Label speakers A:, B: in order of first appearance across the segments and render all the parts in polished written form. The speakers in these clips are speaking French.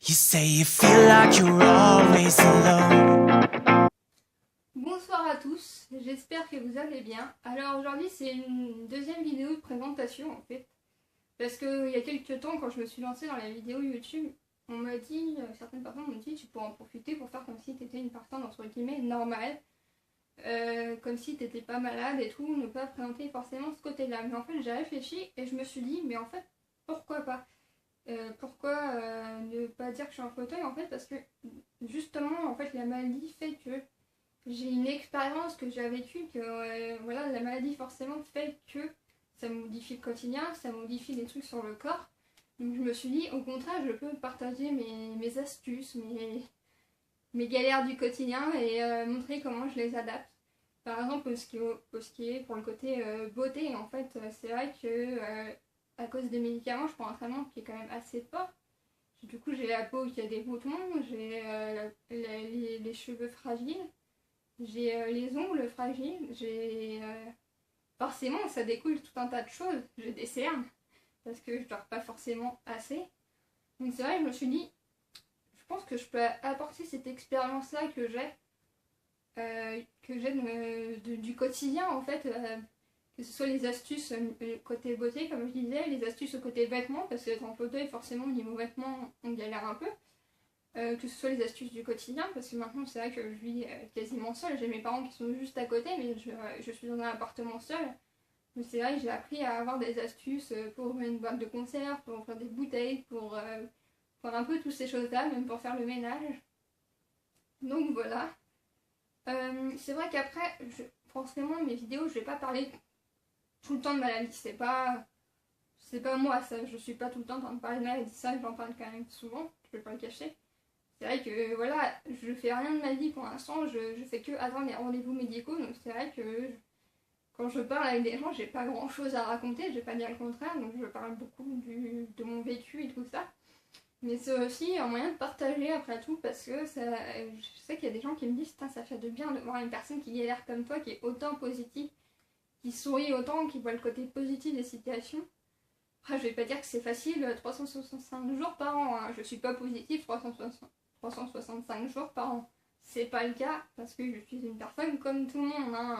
A: You say you feel like you're always alone.
B: Bonsoir à tous, j'espère que vous allez bien. Alors aujourd'hui c'est une deuxième vidéo de présentation en fait. Parce qu'il y a quelques temps quand je me suis lancée dans la vidéo YouTube, on m'a dit, certaines personnes m'ont dit tu pourrais en profiter pour faire comme si tu étais une personne entre guillemets normale. Comme si tu n'étais pas malade et tout, ne pas présenter forcément ce côté-là. Mais en fait j'ai réfléchi et je me suis dit mais en fait pourquoi pas pourquoi ne pas dire que je suis en fauteuil en fait parce que justement en fait la maladie fait que j'ai une expérience que j'ai vécue que voilà, la maladie forcément fait que ça modifie le quotidien, ça modifie des trucs sur le corps. Donc je me suis dit au contraire je peux partager mes astuces, mes galères du quotidien et montrer comment je les adapte. Par exemple pour ce qui est pour le côté beauté en fait c'est vrai que à cause des médicaments je prends un traitement qui est quand même assez fort. Du coup j'ai la peau qui a des boutons, j'ai les cheveux fragiles. J'ai les ongles fragiles, j'ai forcément ça découle tout un tas de choses, j'ai des cernes parce que je dors pas forcément assez. Donc c'est vrai, je me suis dit, je pense que je peux apporter cette expérience-là du quotidien en fait, que ce soit les astuces côté beauté comme je disais, les astuces au côté vêtements parce que en fauteuil forcément au niveau vêtements on galère un peu. Que ce soit les astuces du quotidien, parce que maintenant c'est vrai que je vis quasiment seule, j'ai mes parents qui sont juste à côté, mais je suis dans un appartement seul. Mais c'est vrai que j'ai appris à avoir des astuces pour ouvrir une boîte de conserve, pour faire des bouteilles, pour faire un peu toutes ces choses-là, même pour faire le ménage. Donc voilà. C'est vrai qu'après, forcément mes vidéos, je vais pas parler tout le temps de maladie, c'est pas moi ça, je suis pas tout le temps en train de parler de maladie, ça j'en parle quand même souvent, je vais pas le cacher. C'est vrai que voilà, je fais rien de ma vie pour l'instant, je fais que attendre les rendez-vous médicaux, donc c'est vrai que quand je parle avec des gens, j'ai pas grand chose à raconter, je vais pas dire le contraire, donc je parle beaucoup de mon vécu et tout ça. Mais c'est aussi un moyen de partager après tout, parce que ça, je sais qu'il y a des gens qui me disent ça fait de bien de voir une personne qui galère comme toi, qui est autant positive, qui sourit autant, qui voit le côté positif des situations. Après, je vais pas dire que c'est facile 365 jours par an, hein. Je suis pas positive 365 jours par an. C'est pas le cas parce que je suis une personne comme tout le monde. Hein.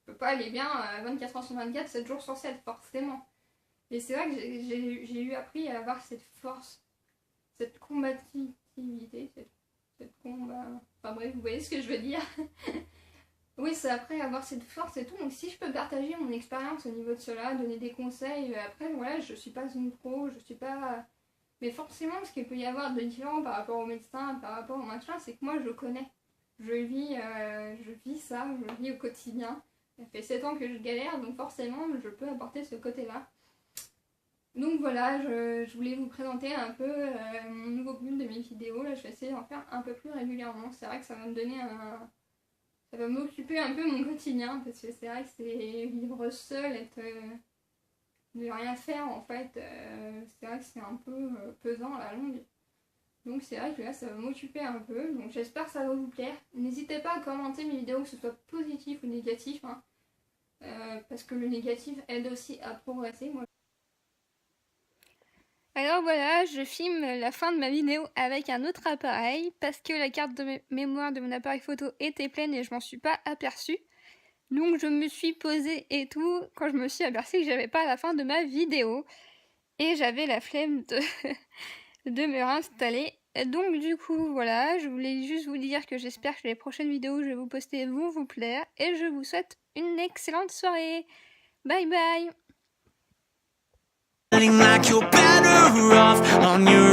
B: On peut pas aller bien 24 heures sur 24, 7 jours sur 7, forcément. Et c'est vrai que j'ai eu appris à avoir cette force, cette combativité, cette combat. Enfin bref, vous voyez ce que je veux dire. Oui, c'est après avoir cette force et tout. Donc si je peux partager mon expérience au niveau de cela, donner des conseils, après voilà, je suis pas une pro, je suis pas. Mais forcément, ce qu'il peut y avoir de différent par rapport au médecin, par rapport au machin, c'est que moi je connais. Je vis ça, je vis au quotidien. Ça fait 7 ans que je galère, donc forcément je peux apporter ce côté-là. Donc voilà, je voulais vous présenter un peu mon nouveau but de mes vidéos. Là, je vais essayer d'en faire un peu plus régulièrement. C'est vrai que ça va me donner un. Ça va m'occuper un peu mon quotidien, parce que c'est vrai que c'est vivre seul, être. Ne rien faire en fait, c'est vrai que c'est un peu pesant à la longue. Donc c'est vrai que là ça va m'occuper un peu, donc j'espère que ça va vous plaire. N'hésitez pas à commenter mes vidéos, que ce soit positif ou négatif, hein, parce que le négatif aide aussi à progresser. Moi. Alors voilà, je filme la fin de ma vidéo avec un autre appareil, parce que la carte de mémoire de mon appareil photo était pleine et je m'en suis pas aperçue. Donc je me suis posée et tout, quand je me suis aperçue que j'avais pas la fin de ma vidéo. Et j'avais la flemme de me réinstaller. Donc du coup voilà, je voulais juste vous dire que j'espère que les prochaines vidéos que je vais vous poster vont vous plaire. Et je vous souhaite une excellente soirée. Bye bye.
A: Feeling like you're better off on your